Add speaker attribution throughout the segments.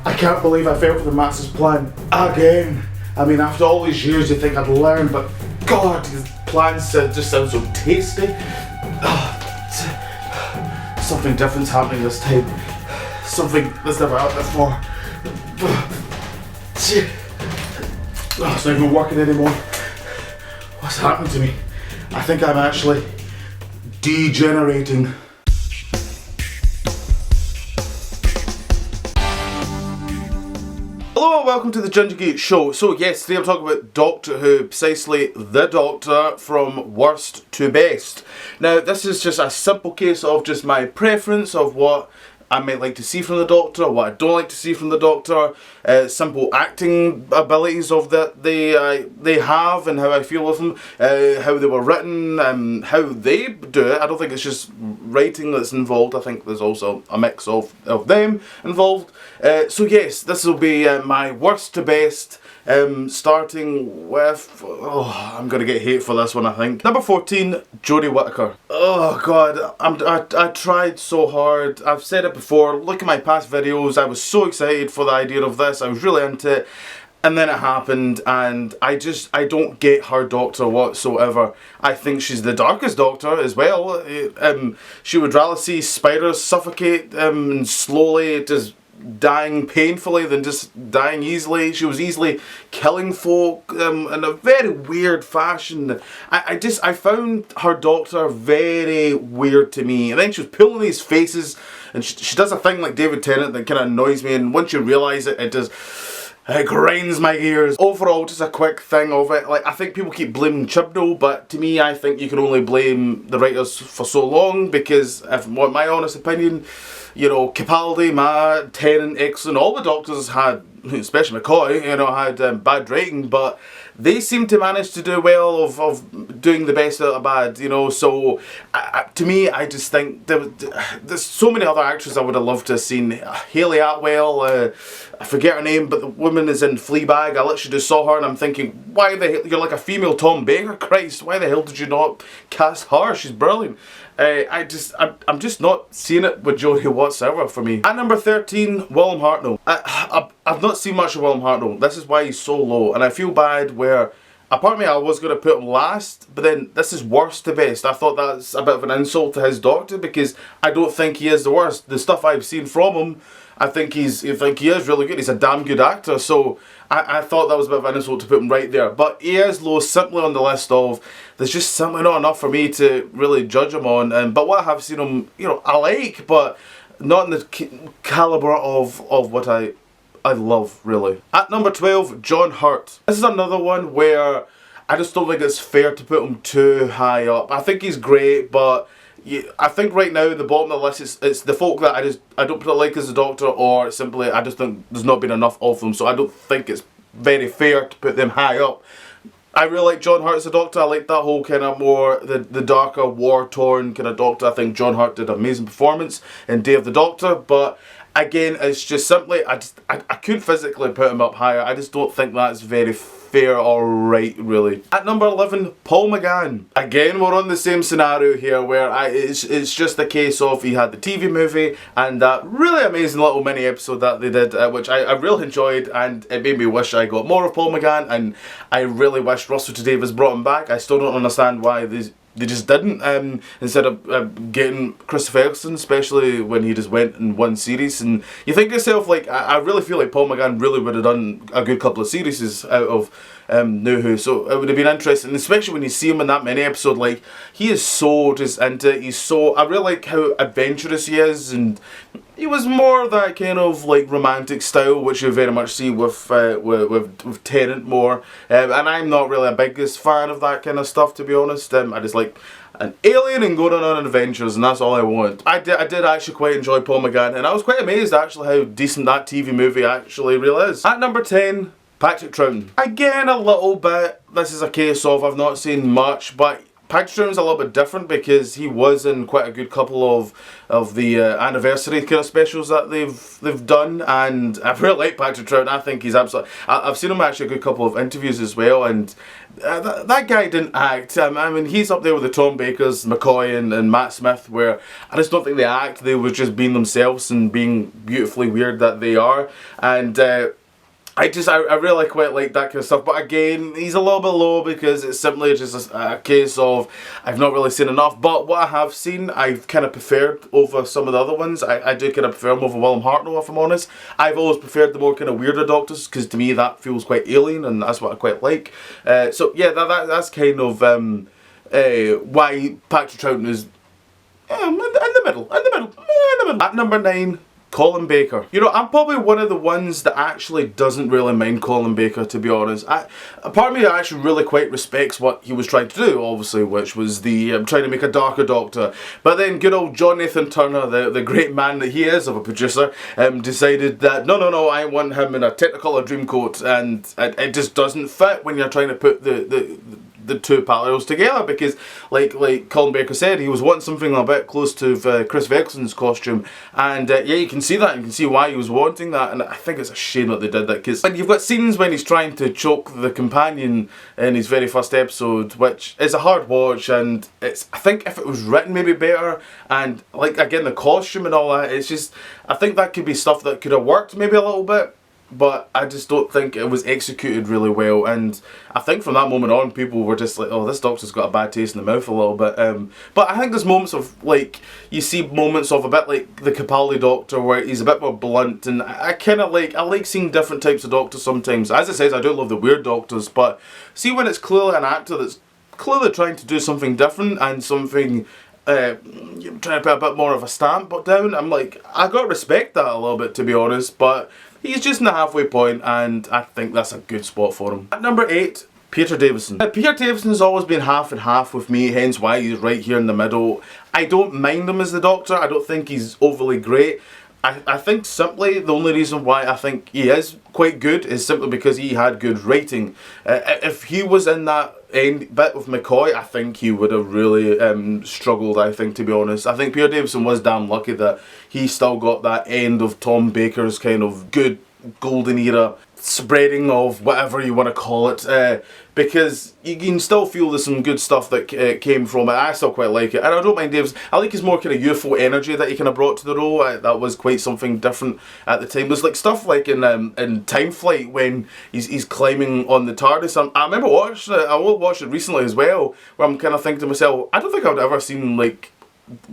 Speaker 1: I can't believe I fell for the master's plan again. I mean, after all these years you'd think I'd learn, but God, his plans just sound so tasty. Something different's happening this time. Something that's never happened before. It's not even working anymore. What's happened to me? I think I'm actually degenerating. Hello and welcome to the Ginger Gate Show. So yes, today I'm talking about Doctor Who, precisely the Doctor from worst to best. Now this is just a simple case of just my preference of what I might like to see from the Doctor, what I don't like to see from the Doctor, simple acting abilities of that they have and how I feel with them, how they were written, how they do it. I don't think it's just writing that's involved. I think there's also a mix of them involved. So yes, this will be my worst to best. Starting with, I'm gonna get hate for this one, I think. Number 14, Jodie Whittaker. Oh God, I tried so hard. I've said it before. Look at my past videos. I was so excited for the idea of this. I was really into it, and then it happened, and I don't get her Doctor whatsoever. I think she's the darkest Doctor as well. She would rather see spiders suffocate and slowly just dying painfully than just dying easily. She was easily killing folk in a very weird fashion. I found her Doctor very weird to me. And then she was pulling these faces, and she does a thing like David Tennant that kind of annoys me, and once you realise it, it grinds my gears. Overall, just a quick thing of it. Like, I think people keep blaming Chibnall, but to me, I think you can only blame the writers for so long, because if you want my honest opinion, you know, Capaldi, Tennant, excellent. All the Doctors had, especially McCoy, you know, had bad writing, but they seem to manage to do well of doing the best out of bad, you know. So to me, I just think there's so many other actors I would have loved to have seen. Hayley Atwell, I forget her name, but the woman is in Fleabag. I literally just saw her and I'm thinking, why the hell, you're like a female Tom Baker, Christ, why the hell did you not cast her? She's brilliant. I'm just not seeing it with Jodie whatsoever for me. At number 13, William Hartnell. I've not seen much of William Hartnell. This is why he's so low, and I feel bad where, apart from me, I was going to put him last, but then this is worst to best. I thought that's a bit of an insult to his Doctor, because I don't think he is the worst. The stuff I've seen from him, I think he is really good. He's a damn good actor, so I thought that was a bit of an insult to put him right there. But he is low simply on the list of, there's just simply not enough for me to really judge him on. But what I have seen him, you know, I like, but not in the calibre of what I love, really. At number 12, John Hurt. This is another one where I just don't think it's fair to put him too high up. I think he's great, but I think right now the bottom of the list it's the folk that I don't particularly like as a Doctor, or simply I just think there's not been enough of them, so I don't think it's very fair to put them high up. I really like John Hurt as a Doctor. I like that whole kind of more the darker, war-torn kind of Doctor. I think John Hurt did an amazing performance in Day of the Doctor, but again, it's just simply I couldn't physically put him up higher. I just don't think that's very fair or right, really. At number 11, Paul McGann. Again, we're on the same scenario here where it's just a case of he had the TV movie and that really amazing little mini episode that they did, which I really enjoyed, and it made me wish I got more of Paul McGann, and I really wish Russell T Davies brought him back. I still don't understand why they just didn't, instead of getting Christopher Eccleston, especially when he just went in one series. And you think to yourself, like, I really feel like Paul McGann really would have done a good couple of series out of New Who, so it would have been interesting, especially when you see him in that mini episode. Like, he is so just into it. I really like how adventurous he is, and he was more that kind of like romantic style, which you very much see with Tennant more. And I'm not really a biggest fan of that kind of stuff, to be honest. I just like an alien and going on adventures, and that's all I want. I did actually quite enjoy Paul McGann, and I was quite amazed actually how decent that TV movie actually really is. At number 10, Patrick Troughton. Again, a little bit. This is a case of I've not seen much, but Patrick Troughton's a little bit different because he was in quite a good couple of the anniversary kind of specials that they've done, and I really like Patrick Troughton. I think he's absolutely. I've seen him actually a good couple of interviews as well, and that guy didn't act. I mean, he's up there with the Tom Bakers, McCoy, and Matt Smith, where I just don't think they act. They were just being themselves and being beautifully weird that they are, and. I really quite like that kind of stuff, but again, he's a little bit low because it's simply just a case of I've not really seen enough, but what I have seen, I've kind of preferred over some of the other ones. I do kind of prefer him over William Hartnell, if I'm honest. I've always preferred the more kind of weirder Doctors, because to me that feels quite alien, and that's what I quite like. So yeah, that's kind of why Patrick Troughton is in the middle. At number 9, Colin Baker. You know, I'm probably one of the ones that actually doesn't really mind Colin Baker, to be honest. A part of me actually really quite respects what he was trying to do, obviously, which was the trying to make a darker Doctor. But then good old John Nathan Turner, the great man that he is of a producer, decided that no, I want him in a Technicolor Dreamcoat, and it just doesn't fit when you're trying to put the two parallels together, because like Colin Baker said, he was wanting something a bit close to Chris Vexon's costume, and yeah, you can see that, you can see why he was wanting that, and I think it's a shame that they did that, because you've got scenes when he's trying to choke the companion in his very first episode, which is a hard watch, and it's, I think if it was written maybe better, and like again the costume and all that, it's just, I think that could be stuff that could have worked maybe a little bit, but I just don't think it was executed really well, and I think from that moment on people were just like, oh, this Doctor's got a bad taste in the mouth a little bit, but I think there's moments of, like, you see moments of a bit like the Capaldi Doctor where he's a bit more blunt, and I kind of like, I like seeing different types of Doctors sometimes. As it says, I do love the weird Doctors, but see when it's clearly an actor that's clearly trying to do something different and something trying to put a bit more of a stamp down, I'm like, I gotta respect that a little bit, to be honest, but he's just in the halfway point, and I think that's a good spot for him. At number 8, Peter Davison. Peter Davison's always been half and half with me, hence why he's right here in the middle. I don't mind him as the Doctor, I don't think he's overly great. I think simply the only reason why I think he is quite good is simply because he had good writing. If he was in that end bit with McCoy, I think he would have really struggled, I think, to be honest. I think Peter Davison was damn lucky that he still got that end of Tom Baker's kind of good golden era spreading of whatever you want to call it, because you can still feel there's some good stuff that came from it. I still quite like it, and I don't mind Dave's. I like his more kind of youthful energy that he kind of brought to the role. That was quite something different at the time. There's like stuff like in Time Flight when he's climbing on the TARDIS. I remember watching it. I watched it recently as well, where I'm kind of thinking to myself, I don't think I've ever seen like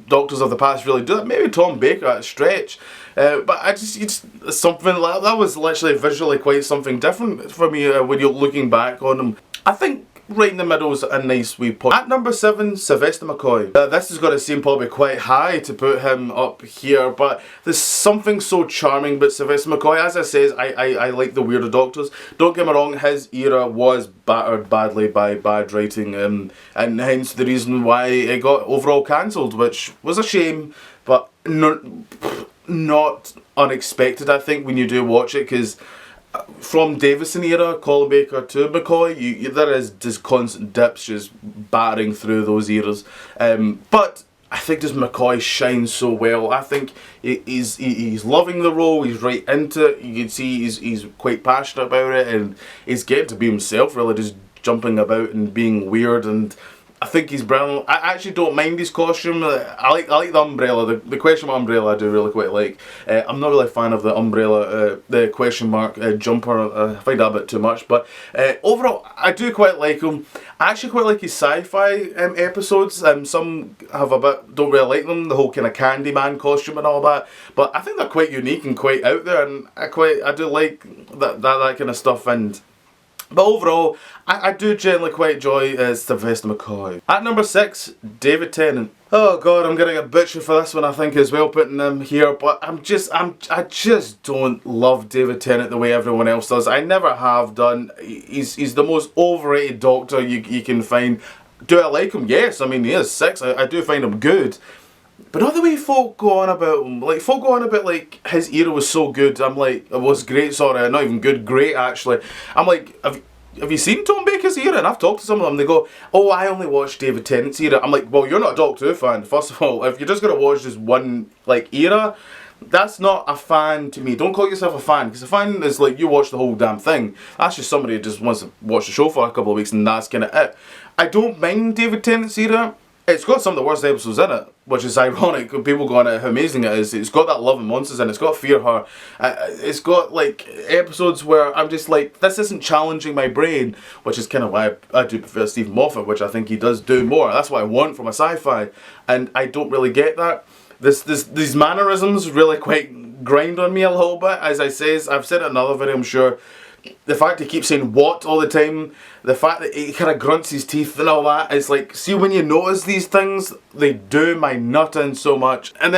Speaker 1: Doctors of the past really do that. Maybe Tom Baker at a stretch, but it's something like that was literally visually quite something different for me when you're looking back on him. I think right in the middle is a nice wee point. At number 7, Sylvester McCoy. This is going to seem probably quite high to put him up here, but there's something so charming about Sylvester McCoy. As I says, I like the weirder Doctors. Don't get me wrong, his era was battered badly by bad writing, and hence the reason why it got overall cancelled, which was a shame, but not unexpected, I think, when you do watch it, because from Davison era, Colin Baker to McCoy, there is just constant dips just battering through those eras. But I think just McCoy shines so well. I think he's loving the role, he's right into it. You can see he's quite passionate about it, and he's getting to be himself, really, just jumping about and being weird, and I think he's brilliant. I actually don't mind his costume. I like the umbrella, the question mark umbrella I do really quite like. I'm not really a fan of the umbrella, the question mark jumper. I find that a bit too much, but overall I do quite like him. I actually quite like his sci-fi episodes. Some have a bit, don't really like them, the whole kind of Candyman costume and all that, but I think they're quite unique and quite out there, and I do like that kind of stuff. But overall, I do generally quite enjoy Sylvester McCoy. At number 6, David Tennant. Oh god, I'm getting a butcher for this one, I think, as well, putting him here, but I just don't love David Tennant the way everyone else does. I never have done. He's the most overrated Doctor you can find. Do I like him? Yes, I mean, he is 6. I do find him good. But not the way folk go on about him. Like, folk go on about, like, his era was so good. I'm like, it was great, sorry, not even good, great, actually. I'm like, have you seen Tom Baker's era? And I've talked to some of them, they go, oh, I only watched David Tennant's era. I'm like, well, you're not a Doctor Who fan, first of all. If you're just going to watch just one, like, era, that's not a fan to me. Don't call yourself a fan, because a fan is like, you watch the whole damn thing. That's just somebody who just wants to watch the show for a couple of weeks and that's kind of it. I don't mind David Tennant's era. It's got some of the worst episodes in it, which is ironic. People go on how amazing it is. It's got that Love and Monsters in it. It's got Fear Her. It's got like episodes where I'm just like, this isn't challenging my brain, which is kind of why I do prefer Stephen Moffat, which I think he does do more. That's what I want from a sci-fi, and I don't really get that. These mannerisms really quite grind on me a little bit. As I says, I've said it in another video, I'm sure. The fact he keeps saying what all the time, the fact that he kind of grunts his teeth and all that, it's like, see, when you notice these things, they do my nut in so much. And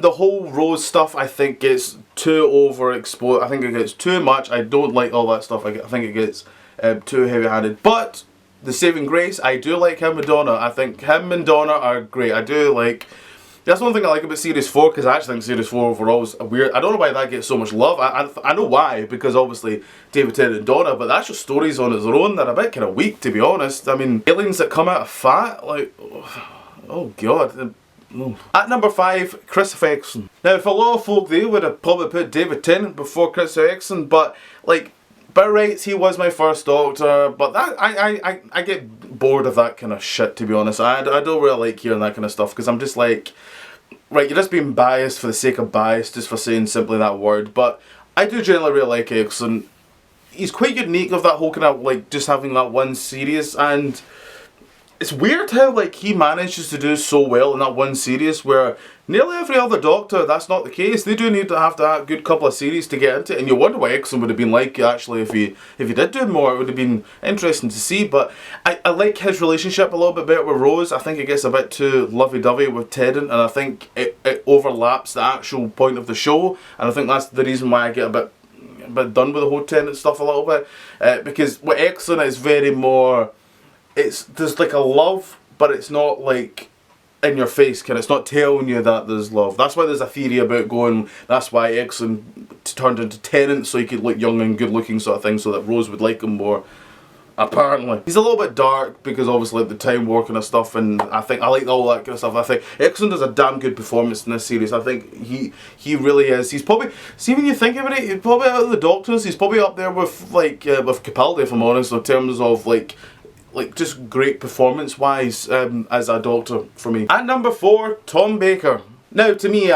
Speaker 1: the whole Rose stuff, I think gets too overexposed. I think it gets too much. I don't like all that stuff. I think it gets too heavy-handed. But the saving grace, I do like him and Donna. I think him and Donna are great. I do like... That's one thing I like about Series 4, because I actually think Series 4 overall is weird. I don't know why that gets so much love. I know why, because obviously David Tennant and Donna, but that's just stories on its own. They're a bit kind of weak, to be honest. I mean, aliens that come out of fat, like, oh god. At number 5, Christopher Eccleston. Now, for a lot of folk, they would have probably put David Tennant before Christopher Eccleston, but like, by rights, he was my first Doctor, but that I get bored of that kind of shit, to be honest. I don't really like hearing that kind of stuff, because I'm just like, right, you're just being biased for the sake of bias, just for saying simply that word. But I do generally really like Eccleston. He's quite unique of that whole kind of like just having that one series, and it's weird how like he manages to do so well in that one series where nearly every other Doctor, that's not the case. They do need to have a good couple of series to get into it, and you wonder what Eccleston would have been like actually if he did do more. It would have been interesting to see. But I like his relationship a little bit better with Rose. I think it gets a bit too lovey-dovey with Tennant, and I think it overlaps the actual point of the show, and I think that's the reason why I get a bit done with the whole Tennant stuff a little bit, because with Eccleston it's very more, there's like a love, but it's not like in your face, it's not telling you that there's love. That's why there's a theory about going, that's why Eccleston turned into Tennant, so he could look young and good looking sort of thing, so that Rose would like him more. Apparently. He's a little bit dark because obviously the time war kind of stuff, and I think I like all that kind of stuff. I think Eccleston does a damn good performance in this series. I think he really is. He's probably, see when you think about it, he's probably out of the Doctors, he's probably up there with like with Capaldi, if I'm honest, in terms of like just great performance wise as a Doctor for me. At number 4, Tom Baker. Now to me,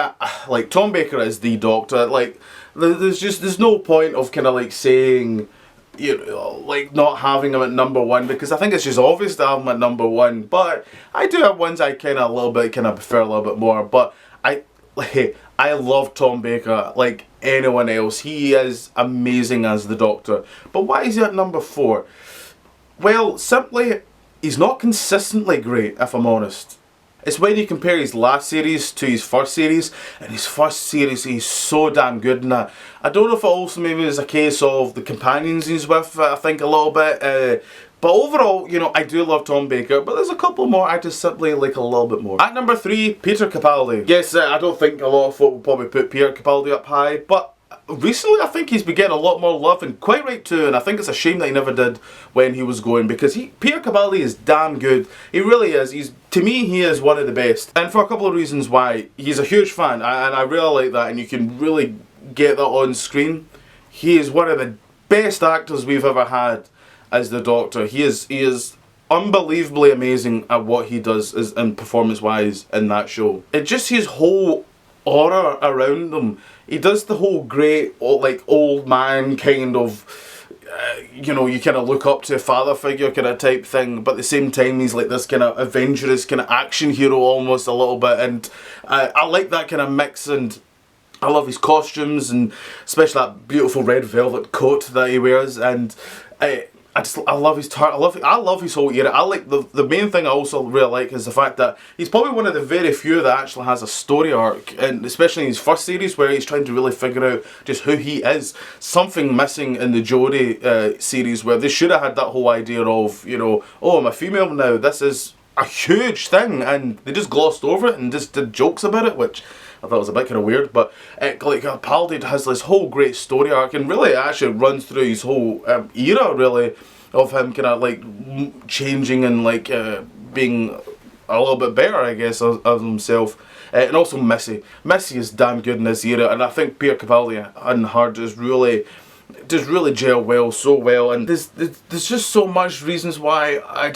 Speaker 1: like Tom Baker is the Doctor. Like there's no point of kind of like saying, you know, like not having him at number 1, because I think it's just obvious to have him at number 1. But I do have ones I kind of prefer a little bit more. But I love Tom Baker like anyone else. He is amazing as the Doctor. But why is he at number 4? Well, simply, he's not consistently great, if I'm honest. It's when you compare his last series to his first series, and his first series he's so damn good in that. I don't know if it also maybe is a case of the companions he's with, I think a little bit. But overall, you know, I do love Tom Baker, but there's a couple more I just simply like a little bit more. At number 3, Peter Capaldi. Yes, I don't think a lot of folk will probably put Peter Capaldi up high, but recently I think he's been getting a lot more love, and quite right too, and I think it's a shame that he never did when he was going, because Peter Capaldi is damn good. He really is. To me, he is one of the best, and for a couple of reasons why. He's a huge fan, and I really like that, and you can really get that on screen. He is one of the best actors we've ever had as the Doctor. He is unbelievably amazing at what he does in performance wise in that show. It just, his whole aura around him. He does the whole great, like, old man kind of, you know, you kind of look up to a father figure kind of type thing, but at the same time he's like this kind of adventurous kind of action hero almost a little bit, and I like that kind of mix, and I love his costumes, and especially that beautiful red velvet coat that he wears, and I love his I love his whole era. I like the main thing I also really like is the fact that he's probably one of the very few that actually has a story arc, and especially in his first series where he's trying to really figure out just who he is. Something missing in the Jodie series, where they should have had that whole idea of, you know, oh, I'm a female now, this is a huge thing, and they just glossed over it and just did jokes about it, which I thought it was a bit kind of weird, but like Capaldi has this whole great story arc, and really actually runs through his whole era, really, of him kind of like changing and like being a little bit better, I guess, of himself. And also Missy is damn good in this era, and I think Peter Capaldi and her just really gel so well, and there's just so much reasons why I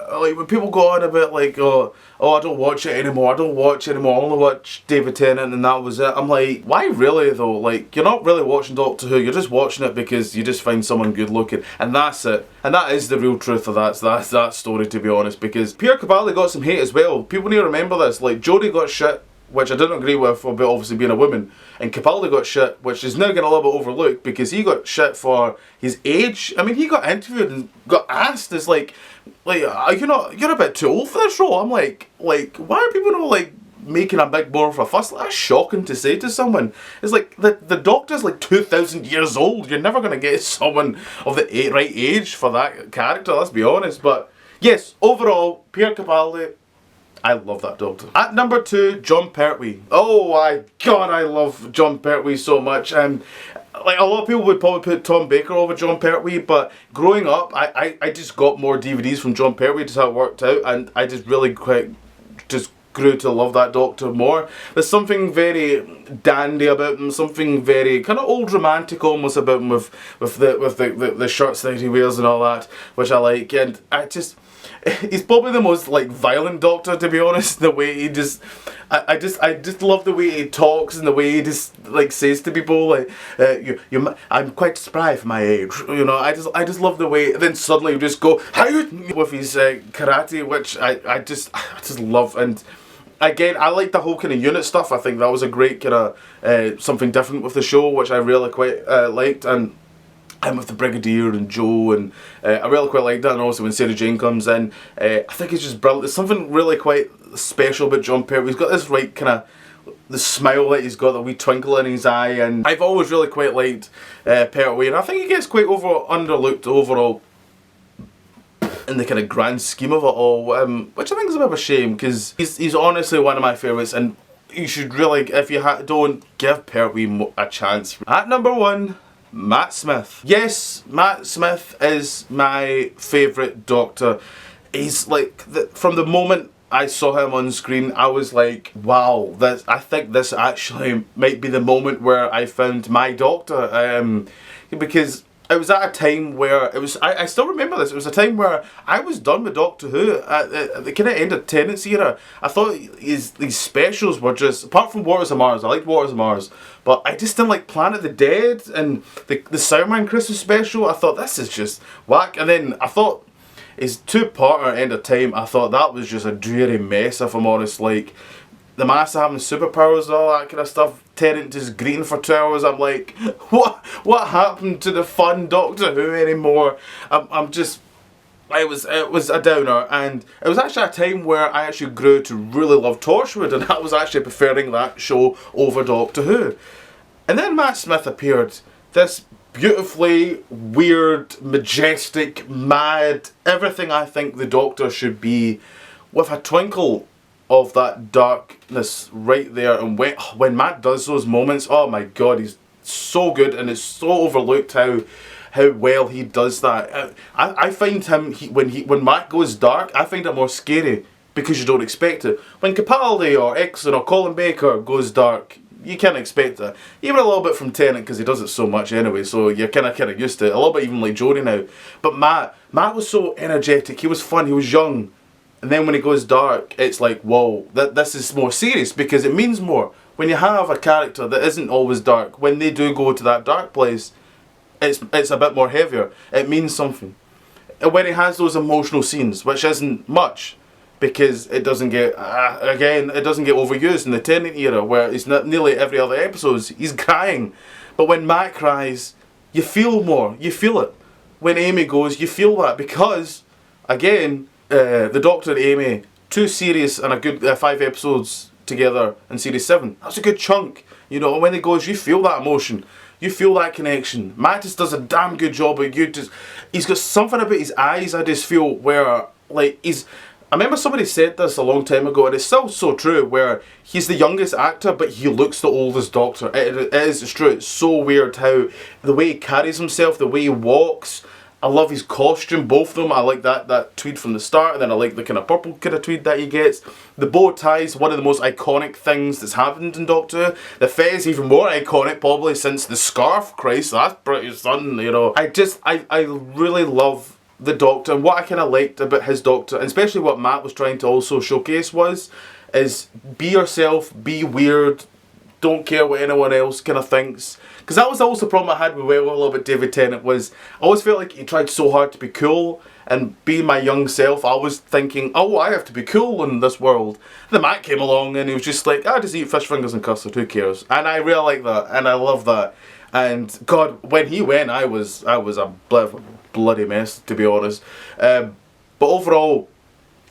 Speaker 1: like when people go on about like oh I don't watch it anymore, I only watch David Tennant and that was it. I'm like, why really though? Like, you're not really watching Doctor Who, you're just watching it because you just find someone good looking, and that's it. And that is the real truth of that story, to be honest, because Peter Capaldi got some hate as well. People need to remember this. Like, Jodie got shit, which I didn't agree with, about obviously being a woman, and Capaldi got shit, which is now getting a little bit overlooked because he got shit for his age. I mean, he got interviewed and got asked, as like you're a bit too old for this role. I'm like why are people not like making a big more of a fuss? That's shocking to say to someone. It's like the Doctor's like 2,000 years old. You're never gonna get someone of the right age for that character. Let's be honest. But yes, overall, Peter Capaldi, I love that Doctor. At number 2, Jon Pertwee. Oh my god, I love Jon Pertwee so much. Like a lot of people would probably put Tom Baker over Jon Pertwee, but growing up, I just got more DVDs from Jon Pertwee, just how it worked out, and I just really just grew to love that Doctor more. There's something very dandy about him, something very kind of old romantic almost about him with the shirts that he wears and all that, which I like, and he's probably the most like violent Doctor, to be honest. The way he just, I just love the way he talks and the way he just like says to people like, I'm quite spry for my age. You know, I just love the way. Then suddenly you just go how with his karate, which I just love. And again, I like the whole kind of unit stuff. I think that was a great kind of something different with the show, which I really quite liked. And with the Brigadier and Joe, and I really quite like that. And also when Sarah Jane comes in, I think it's just brilliant. There's something really quite special about Jon Pertwee. He's got this right kind of the smile that he's got, the wee twinkle in his eye, and I've always really quite liked Pertwee, and I think he gets quite underlooked overall in the kind of grand scheme of it all, which I think is a bit of a shame, because he's honestly one of my favourites, and you should really, if you don't, give Pertwee a chance. At number 1, Matt Smith. Yes, Matt Smith is my favourite Doctor. He's like, from the moment I saw him on screen, I was like, wow, I think this actually might be the moment where I found my Doctor. Because it was at a time where I still remember this, it was a time where I was done with Doctor Who at the kind of end of Tennant's era. I thought these specials were just, apart from Waters of Mars, I liked Waters of Mars, but I just didn't like Planet of the Dead and the Soundman Christmas special. I thought, this is just whack. And then I thought his 2-parter End of Time, I thought that was just a dreary mess, if I'm honest. Like, the Master having superpowers and all that kind of stuff, Tennant just greeting for 2 hours. I'm like, what happened to the fun Doctor Who anymore? It was a downer, and it was actually a time where I actually grew to really love Torchwood, and I was actually preferring that show over Doctor Who. And then Matt Smith appeared, this beautifully weird, majestic, mad, everything I think the Doctor should be, with a twinkle of that darkness right there. And when Matt does those moments, oh my god, he's so good, and it's so overlooked how well he does that. I find him, when Matt goes dark, I find it more scary because you don't expect it. When Capaldi or Exon or Colin Baker goes dark, you can't expect it. Even a little bit from Tennant, because he does it so much anyway, so you're kind of used to it. A little bit even like Jodie now. But Matt was so energetic, he was fun, he was young. And then when he goes dark, it's like, whoa, this is more serious, because it means more. When you have a character that isn't always dark, when they do go to that dark place, it's a bit more heavier. It means something. And when he has those emotional scenes, which isn't much, because it doesn't get, it doesn't get overused in the Tennant era, where it's not nearly every other episode, he's crying. But when Matt cries, you feel more, you feel it. When Amy goes, you feel that, because, again, the Doctor and Amy, 2 series and a good 5 episodes together in series 7. That's a good chunk, you know. When he goes, you feel that emotion, you feel that connection. Matt just does a damn good job. He's got something about his eyes, I just feel, where like I remember somebody said this a long time ago, and it's still so true, where he's the youngest actor, but he looks the oldest Doctor. It's true. It's so weird how the way he carries himself, the way he walks. I love his costume, both of them. I like that tweed from the start, and then I like the kind of purple kind of tweed that he gets. The bow tie is one of the most iconic things that's happened in Doctor Who. The fez even more iconic, probably, since the scarf. Christ, that's pretty sudden, you know. I really love the Doctor, and what I kind of liked about his Doctor, and especially what Matt was trying to also showcase is be yourself, be weird, don't care what anyone else kind of thinks. Because that was also the problem I had with Well about David Tennant, was I always felt like he tried so hard to be cool, and being my young self, I was thinking, oh, I have to be cool in this world. Then Matt came along and he was just like, I just eat fish fingers and custard, who cares? And I really like that, and I love that. And God, when he went, I was a bloody mess, to be honest. But overall,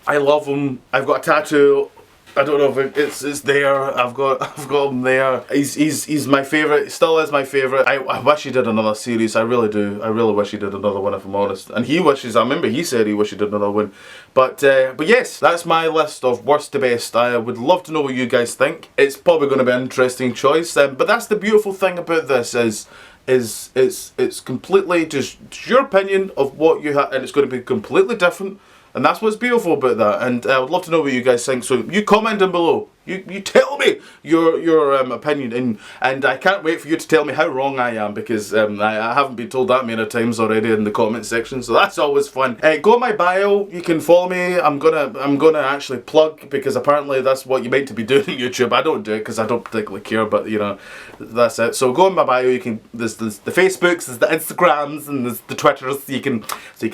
Speaker 1: I love him. I've got a tattoo. I don't know if it's there. I've got him there. He's my favourite. Still is my favourite. I wish he did another series. I really do. I really wish he did another one, if I'm honest. And he wishes. I remember he said he wished he did another one. But yes, that's my list of worst to best. I would love to know what you guys think. It's probably going to be an interesting choice. But that's the beautiful thing about this is it's completely just your opinion of what you have, and it's going to be completely different. And that's what's beautiful about that. And I would love to know what you guys think. So you comment down below. You tell me your opinion. And I can't wait for you to tell me how wrong I am, because I haven't been told that many times already in the comment section. So that's always fun. Go on my bio. You can follow me. I'm gonna actually plug, because apparently that's what you meant to be doing on YouTube. I don't do it because I don't particularly care, but you know, that's it. So go on my bio. You can there's the Facebooks, there's the Instagrams, and there's the Twitters. You can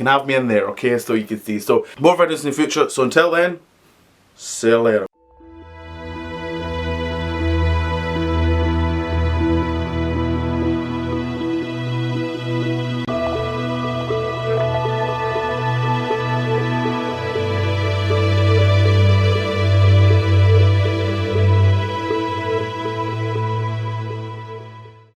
Speaker 1: have me in there, okay? So you can see. So more videos in the future. So until then, see you later.